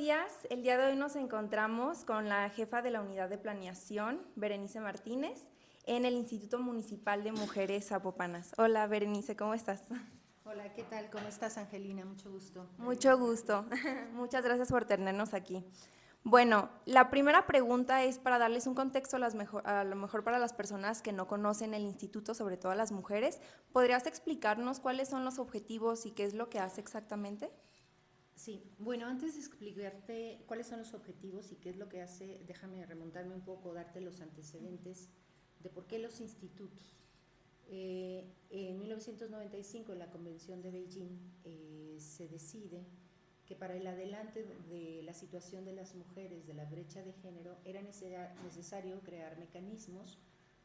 días. El día de hoy nos encontramos con la jefa de la Unidad de Planeación, Berenice Martínez, en el Instituto Municipal de Mujeres Zapopanas. Hola, Berenice, ¿cómo estás? Hola, ¿qué tal? ¿Cómo estás, Angelina? Mucho gusto. Mucho gusto. Muchas gracias por tenernos aquí. Bueno, la primera pregunta es para darles un contexto a lo mejor para las personas que no conocen el instituto, sobre todo a las mujeres. ¿Podrías explicarnos cuáles son los objetivos y qué es lo que hace exactamente? Sí, bueno, antes de explicarte cuáles son los objetivos y qué es lo que hace, déjame remontarme un poco, darte los antecedentes de por qué los institutos. En 1995, en la Convención de Beijing, se decide que para el adelante de la situación de las mujeres, de la brecha de género, era necesario crear mecanismos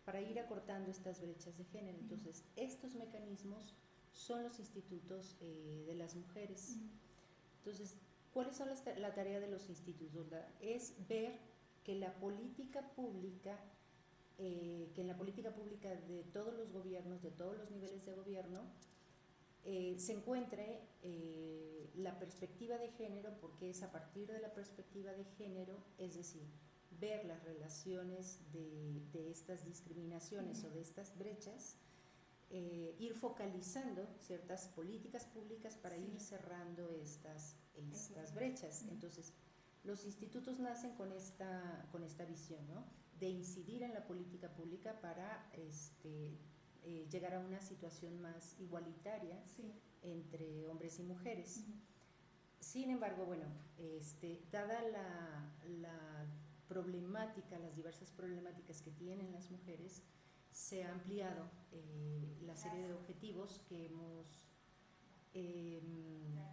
para ir acortando estas brechas de género. Entonces, estos mecanismos son los institutos de las mujeres. Entonces, ¿cuáles son la tarea de los institutos? Es ver que la política pública, que en la política pública de todos los gobiernos, de todos los niveles de gobierno, se encuentre la perspectiva de género, porque es a partir de la perspectiva de género, es decir, ver las relaciones de estas discriminaciones o de estas brechas, ir focalizando ciertas políticas públicas para ir cerrando estas brechas. Entonces, los institutos nacen con esta visión, ¿no? De incidir en la política pública para llegar a una situación más igualitaria entre hombres y mujeres. Sin embargo, bueno, dada la problemática, las diversas problemáticas que tienen las mujeres, se ha ampliado la serie de objetivos que hemos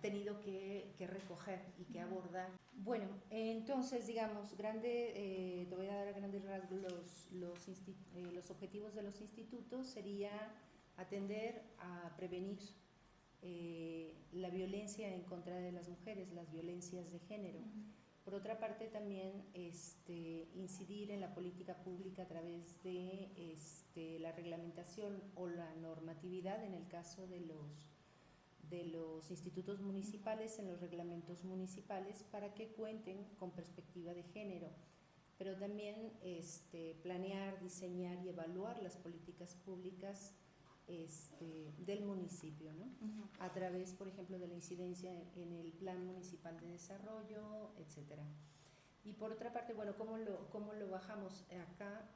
tenido que recoger y que abordar. Bueno, entonces, digamos, te voy a dar a grandes rasgos los objetivos de los institutos. Sería atender a prevenir la violencia en contra de las mujeres, las violencias de género. Por otra parte, también incidir en la política pública a través de la reglamentación o la normatividad, en el caso de los institutos municipales, en los reglamentos municipales, para que cuenten con perspectiva de género, pero también planear, diseñar y evaluar las políticas públicas del municipio, ¿no? A través, por ejemplo, de la incidencia en el Plan Municipal de Desarrollo, etcétera. Y por otra parte, bueno, ¿cómo lo bajamos? Acá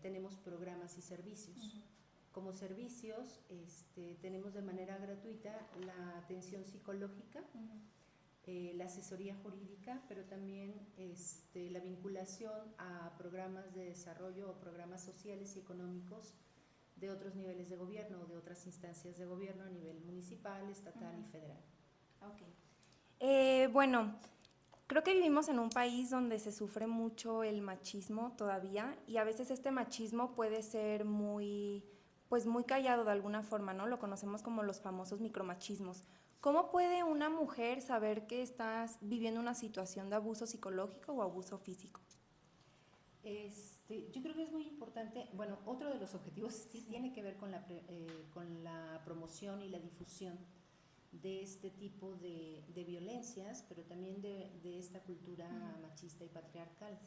tenemos programas y servicios. Como servicios tenemos de manera gratuita la atención psicológica, la asesoría jurídica, pero también la vinculación a programas de desarrollo o programas sociales y económicos de otros niveles de gobierno o de otras instancias de gobierno a nivel municipal, estatal y federal. Bueno, creo que vivimos en un país donde se sufre mucho el machismo todavía y a veces este machismo puede ser pues muy callado de alguna forma, ¿no? Lo conocemos como los famosos micromachismos. ¿Cómo puede una mujer saber que estás viviendo una situación de abuso psicológico o abuso físico? Yo creo que es muy importante, bueno, otro de los objetivos sí tiene que ver con la promoción y la difusión de este tipo de violencias, pero también de esta cultura machista y patriarcal.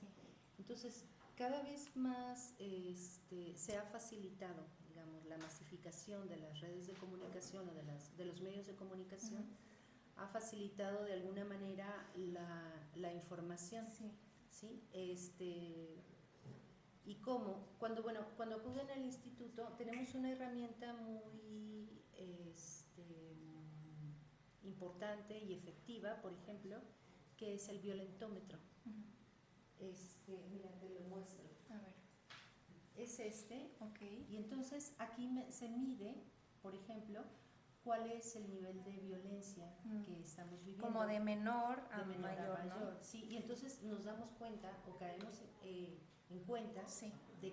Entonces, cada vez más se ha facilitado, digamos, la masificación de las redes de comunicación o de los medios de comunicación, ha facilitado de alguna manera la información. ¿Sí? Y cómo, cuando acuden al instituto, tenemos una herramienta muy importante y efectiva, por ejemplo, que es el violentómetro. Mira, te lo muestro. A ver. Es Okay. Y entonces aquí se mide, por ejemplo, cuál es el nivel de violencia que estamos viviendo. Como de menor a mayor, ¿no? Sí, y entonces nos damos cuenta o caemos en cuenta de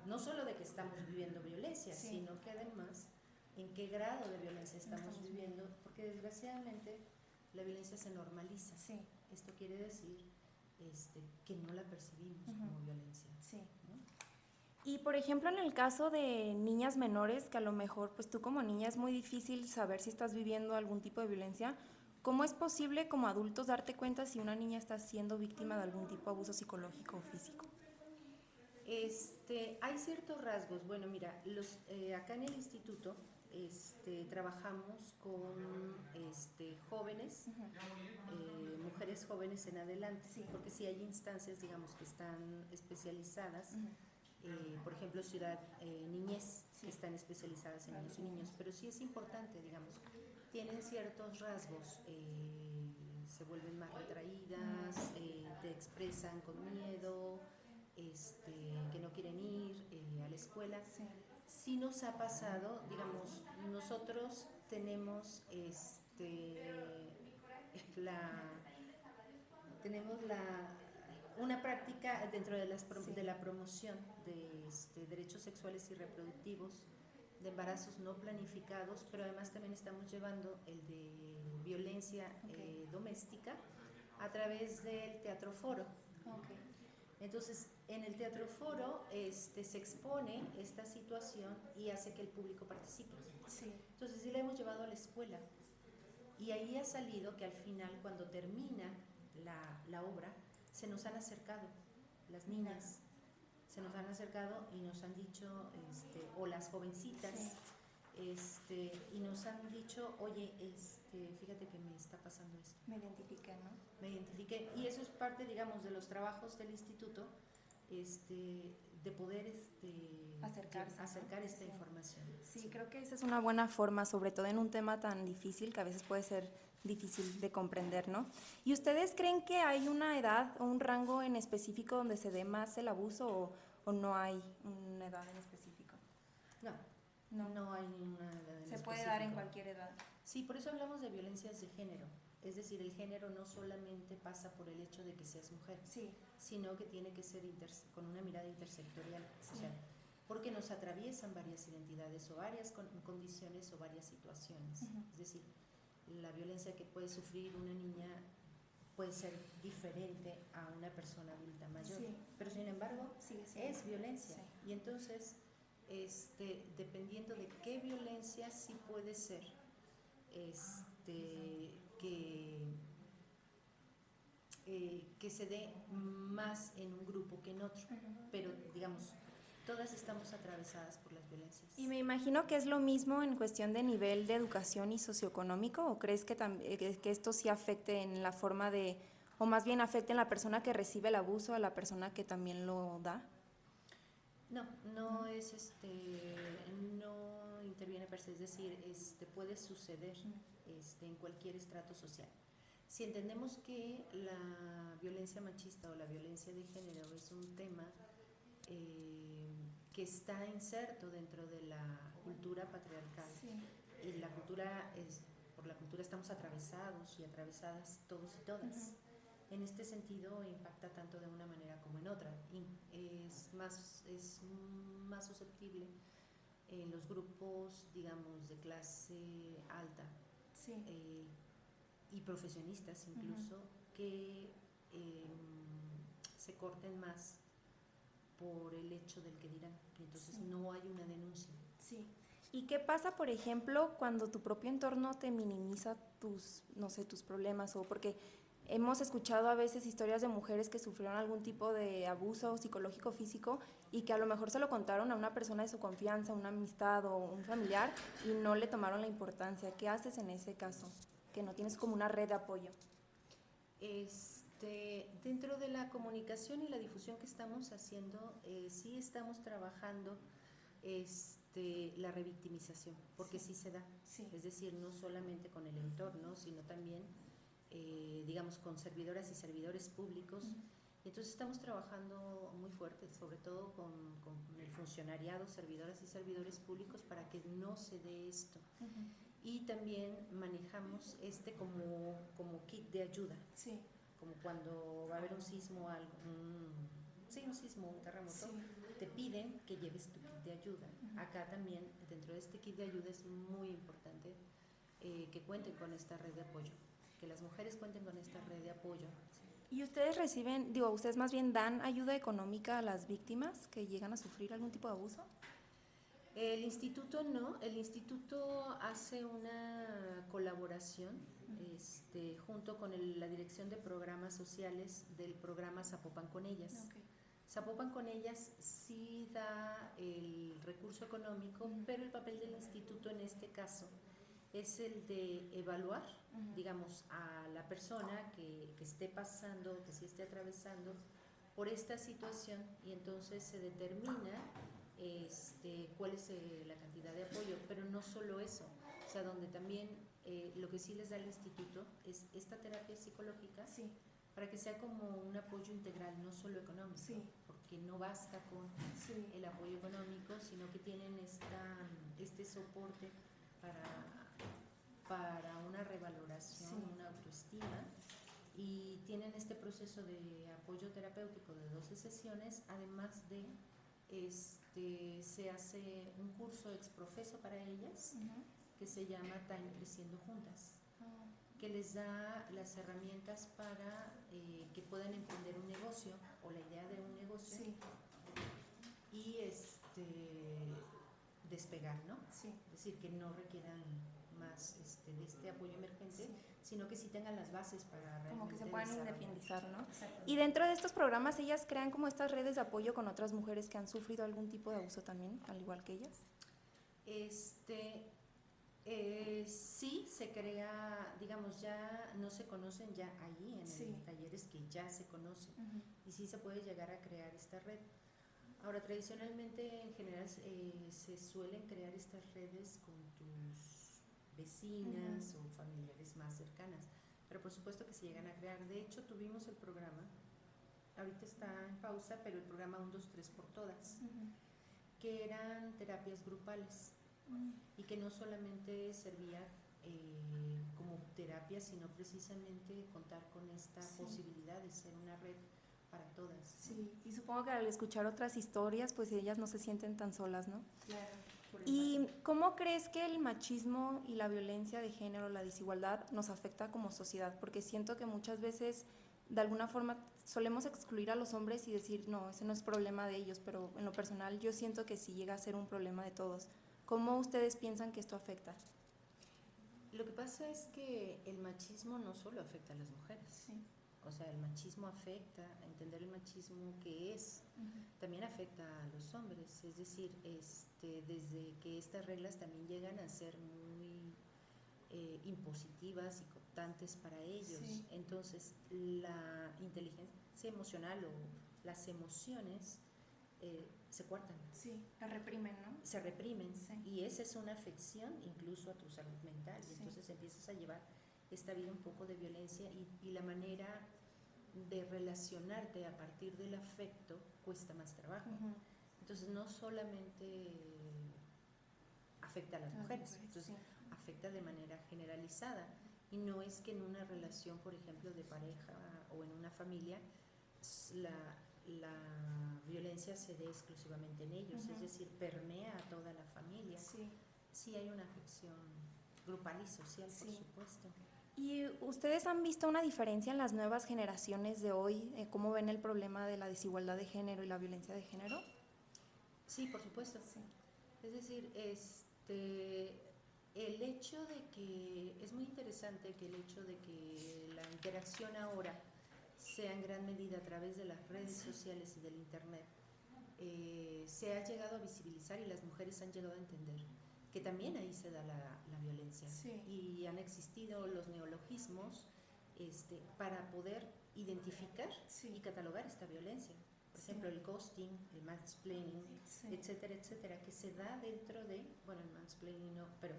no solo de que estamos viviendo violencia, sino que además en qué grado de violencia estamos viviendo, porque desgraciadamente la violencia se normaliza. Esto quiere decir que no la percibimos como violencia. ¿No? Y por ejemplo, en el caso de niñas menores, que a lo mejor pues tú como niña es muy difícil saber si estás viviendo algún tipo de violencia, ¿cómo es posible como adultos darte cuenta si una niña está siendo víctima de algún tipo de abuso psicológico o físico? Hay ciertos rasgos. Bueno, mira, acá en el instituto trabajamos con jóvenes, mujeres jóvenes en adelante, Sí. porque sí hay instancias, digamos, que están especializadas, por ejemplo, Ciudad Niñez, Sí. que están especializadas en niños y niños, pero sí es importante, digamos, tienen ciertos rasgos, se vuelven más retraídas, te expresan con miedo, que no quieren ir a la escuela. Sí. Sí nos ha pasado, digamos, nosotros tenemos una práctica dentro de, de la promoción de derechos sexuales y reproductivos, de embarazos no planificados, pero además también estamos llevando el de violencia doméstica a través del Teatro Foro. Okay. Entonces, en el Teatro Foro se expone esta situación y hace que el público participe. Sí. Entonces, sí la hemos llevado a la escuela. Y ahí ha salido que al final, cuando termina la obra, se nos han acercado las niñas. Se nos han acercado y nos han dicho, o las jovencitas, y nos han dicho, oye, fíjate que me está pasando esto. Me identifiqué, ¿no? Me identifiqué, y eso es parte, digamos, de los trabajos del instituto, de poder acercar esta información. Sí, creo que esa es una buena forma, sobre todo en un tema tan difícil que a veces puede ser difícil de comprender, ¿no? ¿Y ustedes creen que hay una edad o un rango en específico donde se dé más el abuso o no hay una edad en específico? No hay una edad en Se específico. puede dar en cualquier edad. Sí, por eso hablamos de violencias de género. Es decir, el género no solamente pasa por el hecho de que seas mujer, Sí. sino que tiene que ser con una mirada intersectorial, Sí. o sea, porque nos atraviesan varias identidades o varias condiciones o varias situaciones. Es decir, la violencia que puede sufrir una niña puede ser diferente a una persona adulta mayor, pero sin embargo es violencia. Y entonces, dependiendo de qué violencia, sí puede ser que se dé más en un grupo que en otro, pero digamos, todas estamos atravesadas por las violencias. Y me imagino que es lo mismo en cuestión de nivel de educación y socioeconómico, ¿o crees que esto sí afecte en la forma de, o más bien afecte en la persona que recibe el abuso a la persona que también lo da? No es no interviene per se, es decir, puede suceder en cualquier estrato social. Si entendemos que la violencia machista o la violencia de género es un tema que está inserto dentro de la cultura patriarcal, y por la cultura estamos atravesados y atravesadas todos y todas. En este sentido impacta tanto de una manera como en otra. Es más susceptible en los grupos, digamos, de clase alta y profesionistas incluso, que se corten más por el hecho del que dirán. Entonces no hay una denuncia. Sí. ¿Y qué pasa, por ejemplo, cuando tu propio entorno te minimiza tus problemas? O porque hemos escuchado a veces historias de mujeres que sufrieron algún tipo de abuso psicológico o físico y que a lo mejor se lo contaron a una persona de su confianza, una amistad o un familiar, y no le tomaron la importancia. ¿Qué haces en ese caso? Que no tienes como una red de apoyo. Dentro de la comunicación y la difusión que estamos haciendo, sí estamos trabajando la revictimización, porque sí se da. Es decir, no solamente con el entorno, sino también, digamos, con servidoras y servidores públicos. Entonces estamos trabajando muy fuerte, sobre todo con el funcionariado, servidoras y servidores públicos, para que no se dé esto. Y también manejamos como kit de ayuda. Como cuando va a haber un sismo, un terremoto, te piden que lleves tu kit de ayuda. Acá también, dentro de este kit de ayuda, es muy importante que cuenten con esta red de apoyo, que las mujeres cuenten con esta red de apoyo. ¿Y ustedes ustedes más bien dan ayuda económica a las víctimas que llegan a sufrir algún tipo de abuso? El instituto no, el instituto hace una colaboración junto con la Dirección de Programas Sociales del programa Zapopan con Ellas. Okay. Zapopan con Ellas sí da el recurso económico, pero el papel del instituto en este caso es el de evaluar, digamos, a la persona que esté pasando, que sí esté atravesando por esta situación, y entonces se determina cuál es la cantidad de apoyo, pero no solo eso, o sea, donde también lo que sí les da el instituto es esta terapia psicológica, sí, para que sea como un apoyo integral, no solo económico, sí, porque no basta con sí, el apoyo económico, sino que tienen este soporte para una revaloración, sí, una autoestima, y tienen este proceso de apoyo terapéutico de 12 sesiones, además de se hace un curso exprofeso para ellas que se llama Time Creciendo Juntas, que les da las herramientas para que puedan emprender un negocio o la idea de un negocio, sí, y despegar, ¿no? sí. Es decir, que no requieran más de este apoyo emergente, Sí. sino que sí tengan las bases para realmente Como que se puedan desarrollar. independizar, ¿no? Exactamente. Y dentro de estos programas, ellas crean como estas redes de apoyo con otras mujeres que han sufrido algún tipo de abuso también, al igual que ellas. Sí, se crea, digamos, ya no se conocen ya ahí en Sí. talleres que ya se conocen, y sí se puede llegar a crear esta red. Ahora, tradicionalmente, en general, se suelen crear estas redes con tus vecinas o familiares más cercanas, pero por supuesto que se llegan a crear. De hecho, tuvimos el programa, ahorita está en pausa, pero el programa 1, 2, 3 por todas, que eran terapias grupales, y que no solamente servía como terapia, sino precisamente contar con esta posibilidad de ser una red para todas. Sí, y supongo que al escuchar otras historias, pues ellas no se sienten tan solas, ¿no? Claro. ¿Y cómo crees que el machismo y la violencia de género, la desigualdad, nos afecta como sociedad? Porque siento que muchas veces, de alguna forma, solemos excluir a los hombres y decir, no, ese no es problema de ellos, pero en lo personal yo siento que sí llega a ser un problema de todos. ¿Cómo ustedes piensan que esto afecta? Lo que pasa es que el machismo no solo afecta a las mujeres. Sí. O sea, el machismo afecta, entender el machismo que es, también afecta a los hombres. Es decir, desde que estas reglas también llegan a ser muy impositivas y cooptantes para ellos. Sí. Entonces, la inteligencia emocional o las emociones se cuartan. Sí, la reprimen, ¿no? Se reprimen, Sí. y esa es una afección incluso a tu salud mental. Sí. Entonces empiezas a llevar esta vida un poco de violencia, y la manera de relacionarte a partir del afecto cuesta más trabajo. Entonces no solamente afecta a las mujeres, entonces afecta de manera generalizada, y no es que en una relación, por ejemplo, de pareja o en una familia, la violencia se dé exclusivamente en ellos, es decir, permea a toda la familia. Sí hay una afección grupal y social, por supuesto. ¿Y ustedes han visto una diferencia en las nuevas generaciones de hoy? ¿Cómo ven el problema de la desigualdad de género y la violencia de género? Sí, por supuesto. Sí. Es decir, el hecho de que, es muy interesante que el hecho de que la interacción ahora sea en gran medida a través de las redes sociales y del internet, se ha llegado a visibilizar, y las mujeres han llegado a entender que también ahí se da la violencia. Sí. Y han existido los neologismos para poder identificar y catalogar esta violencia. Por ejemplo, el ghosting, el mansplaining, etcétera, etcétera, que se da dentro de, bueno, el mansplaining no, pero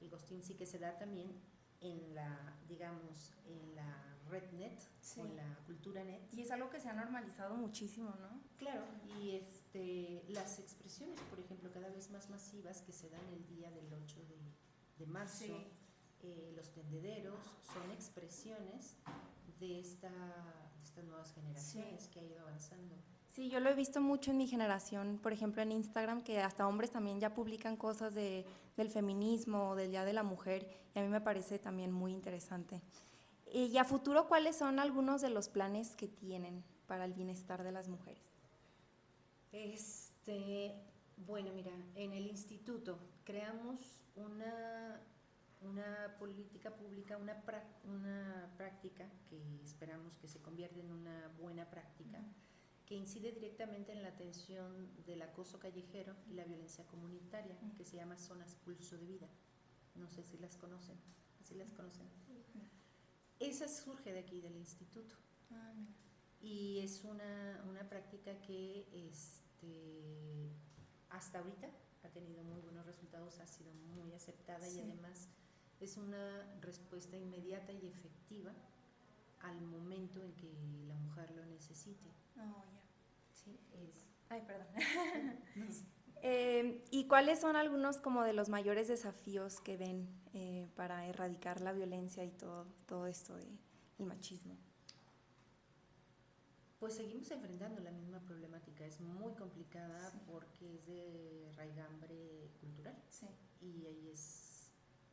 el ghosting sí que se da también en la, digamos, en la red net, o en la cultura net. Y es algo que se ha normalizado muchísimo, ¿no? Claro, y las expresiones, por ejemplo, cada vez más masivas que se dan el día del 8 de marzo, los tendederos, son expresiones de estas nuevas generaciones que ha ido avanzando. Sí, yo lo he visto mucho en mi generación, por ejemplo en Instagram, que hasta hombres también ya publican cosas del feminismo o del Día de la Mujer, y a mí me parece también muy interesante. Y a futuro, ¿cuáles son algunos de los planes que tienen para el bienestar de las mujeres? Bueno, mira, en el instituto creamos una política pública, una práctica que esperamos que se convierta en una buena práctica, que incide directamente en la atención del acoso callejero y la violencia comunitaria, que se llama Zonas Pulso de Vida. No sé si las conocen. ¿Sí las conocen? Esa surge de aquí, del instituto. Y es una práctica que hasta ahorita ha tenido muy buenos resultados, ha sido muy aceptada y además es una respuesta inmediata y efectiva al momento en que la mujer lo necesite. Sí, Ay, perdón. ¿Y cuáles son algunos como de los mayores desafíos que ven para erradicar la violencia y todo esto del machismo? Pues seguimos enfrentando la misma problemática, es muy complicada porque es de raigambre cultural y ahí es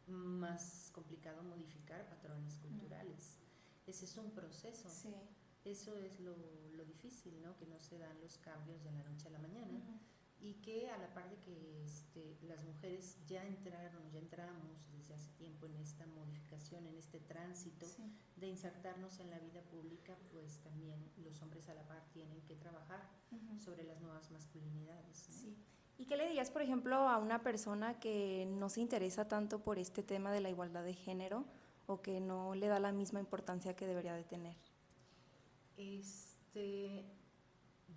más complicado modificar patrones culturales. Ese es un proceso, eso es lo difícil, ¿no? Que no se dan los cambios de la noche a la mañana y que a la par de que las mujeres ya entramos desde hace tiempo en esta modificación, en este tránsito de insertarnos en la vida pública, pues también los hombres a la par tienen que trabajar sobre las nuevas masculinidades, ¿no? ¿Y qué le dirías, por ejemplo, a una persona que no se interesa tanto por este tema de la igualdad de género o que no le da la misma importancia que debería de tener?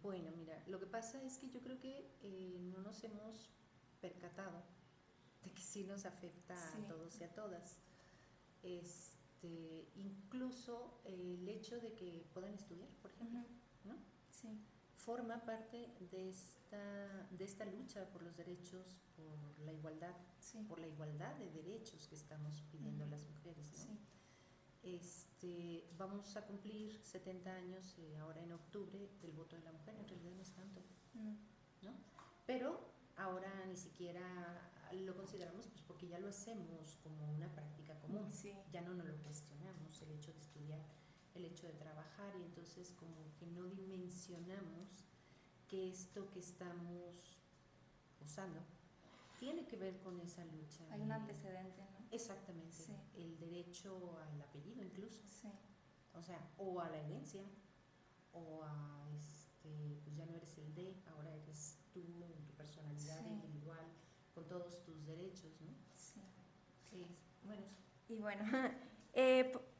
Bueno, mira, lo que pasa es que yo creo que no nos hemos percatado de que sí nos afecta a todos y a todas. Incluso el hecho de que puedan estudiar, por ejemplo, ¿no? Forma parte de esta lucha por los derechos, por la igualdad de derechos que estamos pidiendo las mujeres, ¿no? Vamos a cumplir 70 años ahora en octubre del voto de la mujer, en realidad no es tanto, ¿no? Pero ahora ni siquiera lo consideramos, pues porque ya lo hacemos como una práctica común, ya no nos lo cuestionamos, el hecho de estudiar, el hecho de trabajar, y entonces como que no dimensionamos que esto que estamos usando tiene que ver con esa lucha. Hay un antecedente, ¿no? Exactamente, el derecho al apellido incluso, o sea, o a la herencia, o a pues ya no eres el de, ahora eres tú en tu personalidad individual, con todos tus derechos, ¿no? Bueno. Y bueno,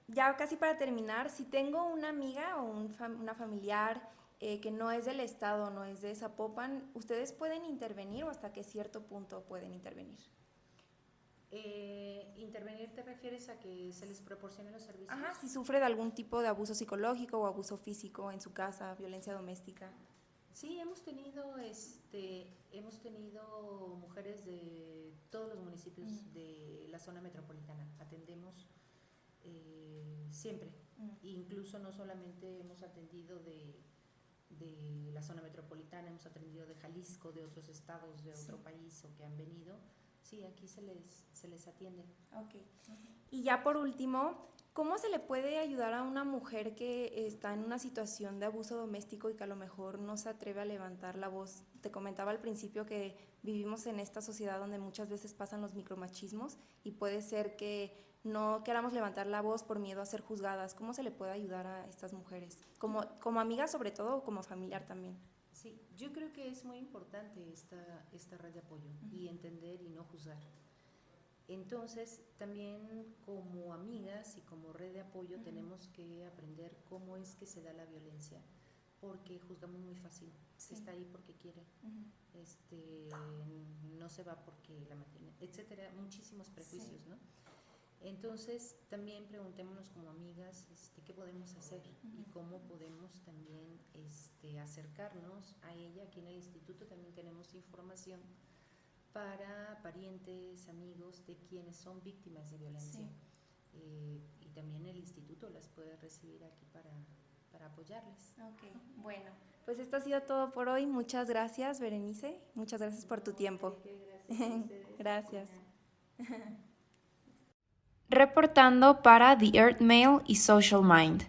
ya casi para terminar, si tengo una amiga o una familiar que no es del estado, no es de Zapopan, ¿ustedes pueden intervenir o hasta qué cierto punto pueden intervenir? ¿Intervenir te refieres a que se les proporcione los servicios? Ajá, si sufre de algún tipo de abuso psicológico o abuso físico en su casa, violencia doméstica. Sí, hemos tenido mujeres de todos los municipios de la zona metropolitana. Atendemos siempre, incluso no solamente hemos atendido de la zona metropolitana, hemos atendido de Jalisco, de otros estados, de otro país o que han venido. Sí, aquí se les atiende. Y ya por último, ¿cómo se le puede ayudar a una mujer que está en una situación de abuso doméstico y que a lo mejor no se atreve a levantar la voz? Te comentaba al principio que vivimos en esta sociedad donde muchas veces pasan los micromachismos y puede ser que no queramos levantar la voz por miedo a ser juzgadas. ¿Cómo se le puede ayudar a estas mujeres? Como amiga sobre todo o como familiar también. Sí, yo creo que es muy importante esta red de apoyo y entender y no juzgar. Entonces, también como amigas y como red de apoyo tenemos que aprender cómo es que se da la violencia, porque juzgamos muy fácil, está ahí porque quiere, no se va porque la mantiene, etcétera, muchísimos prejuicios, ¿no? Entonces, también preguntémonos como amigas qué podemos hacer y cómo podemos también acercarnos a ella. Aquí en el instituto también tenemos información para parientes, amigos de quienes son víctimas de violencia. Y también el instituto las puede recibir aquí para apoyarles. Bueno, pues esto ha sido todo por hoy. Muchas gracias, Berenice. Muchas gracias por tu tiempo. Gracias a ustedes. Gracias. Reportando para The Earth Mail y Social Mind.